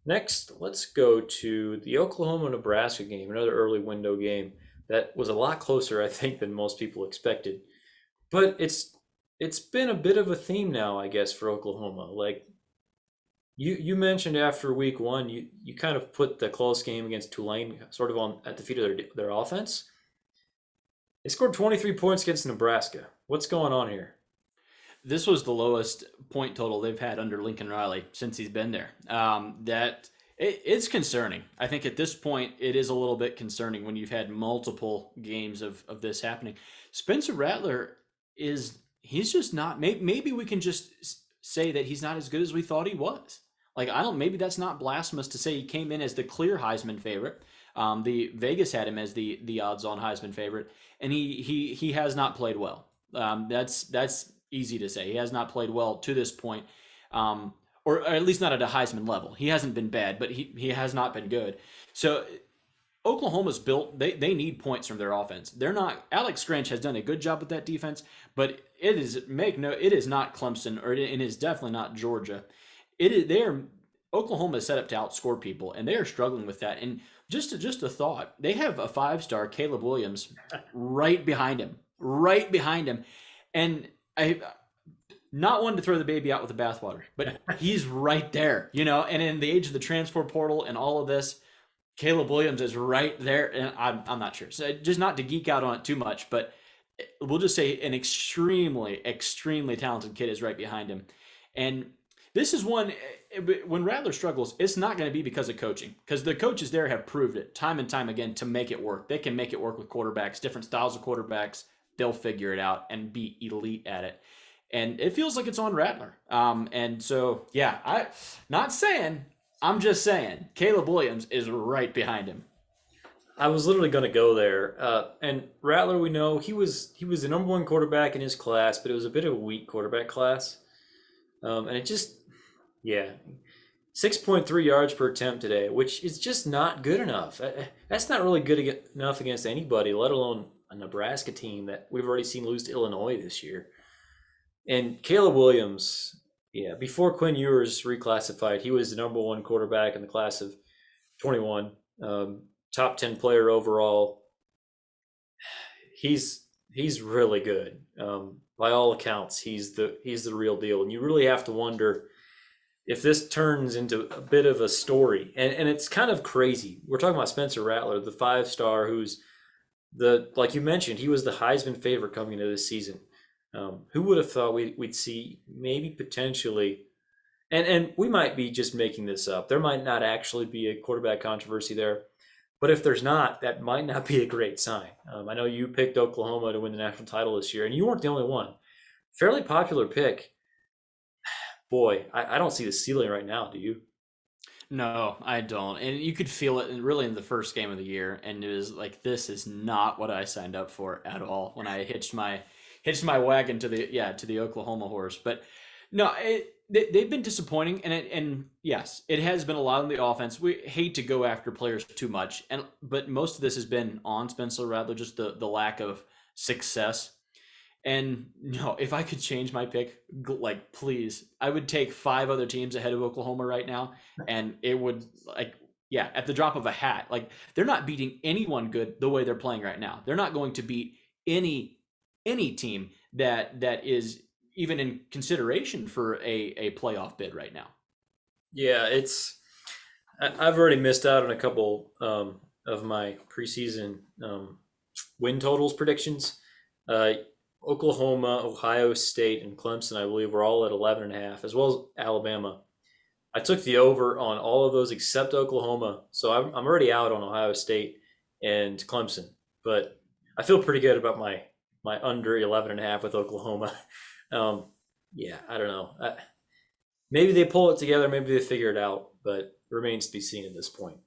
Next, let's go to the Oklahoma-Nebraska game, another early window game that was a lot closer, I think, than most people expected. But it's been a bit of a theme now, I guess, for Oklahoma. Like you mentioned after week one, you kind of put the close game against Tulane sort of on at the feet of their offense. They scored 23 points against Nebraska. What's going on here? This was the lowest point total they've had under Lincoln Riley since he's been there. It's concerning. I think at this point it is a little bit concerning when you've had multiple games of this happening. Spencer Rattler is he's just not. Maybe we can just say that he's not as good as we thought he was. Like I don't. Maybe that's not blasphemous to say he came in as the clear Heisman favorite. The Vegas had him as the odds-on Heisman favorite, and he has not played well. That's easy to say. He has not played well to this point, or at least not at a Heisman level. He hasn't been bad, but he has not been good. So Oklahoma's built. They need points from their offense. They're not. Alex Grinch has done a good job with that defense, but it is not Clemson, or it is definitely not Georgia. It is they are Oklahoma is set up to outscore people, and they are struggling with that. And just a thought, they have a 5-star Caleb Williams right behind him, and I not one to throw the baby out with the bathwater, but he's right there, And in the age of the transfer portal and all of this, Caleb Williams is right there, and I'm not sure. So just not to geek out on it too much, but we'll just say an extremely talented kid is right behind him, and this is one when Rattler struggles, it's not going to be because of coaching, because the coaches there have proved it time and time again to make it work. They can make it work with quarterbacks, different styles of quarterbacks. They'll figure it out and be elite at it. And it feels like it's on Rattler. And so, yeah, I'm just saying, Caleb Williams is right behind him. I was literally going to go there. And Rattler, we know he was the number one quarterback in his class, but it was a bit of a weak quarterback class. And it just, yeah, 6.3 yards per attempt today, which is just not good enough. That's not really good enough against anybody, let alone a Nebraska team that we've already seen lose to Illinois this year. And Caleb Williams, yeah, before Quinn Ewers reclassified, he was the number one quarterback in the class of 21, top 10 player overall. He's really good. By all accounts, he's the real deal, and you really have to wonder if this turns into a bit of a story. And it's kind of crazy. We're talking about Spencer Rattler, the 5-star, who's like you mentioned, he was the Heisman favorite coming into this season. Who would have thought we'd see maybe potentially, and we might be just making this up. There might not actually be a quarterback controversy there, but if there's not, that might not be a great sign. I know you picked Oklahoma to win the national title this year, and you weren't the only one. Fairly popular pick. Boy, I don't see the ceiling right now. Do you? No, I don't. And you could feel it really in the first game of the year, and it was like this is not what I signed up for at all when I hitched my wagon to the Oklahoma horse. But no, they've been disappointing, and yes, it has been a lot on the offense. We hate to go after players too much, but most of this has been on Spencer Rattler, just the lack of success. And no, if I could change my pick, like please, I would take 5 other teams ahead of Oklahoma right now, and it would like yeah, at the drop of a hat. Like they're not beating anyone good the way they're playing right now. They're not going to beat any any team that is even in consideration for a playoff bid right now. Yeah, I've already missed out on a couple of my preseason win totals predictions. Uh, Oklahoma, Ohio State, and Clemson, I believe, were all at 11.5, as well as Alabama. I took the over on all of those except Oklahoma, so I'm already out on Ohio State and Clemson. But I feel pretty good about my under 11.5 with Oklahoma. Um, yeah, I don't know. Maybe they pull it together, maybe they figure it out, but it remains to be seen at this point.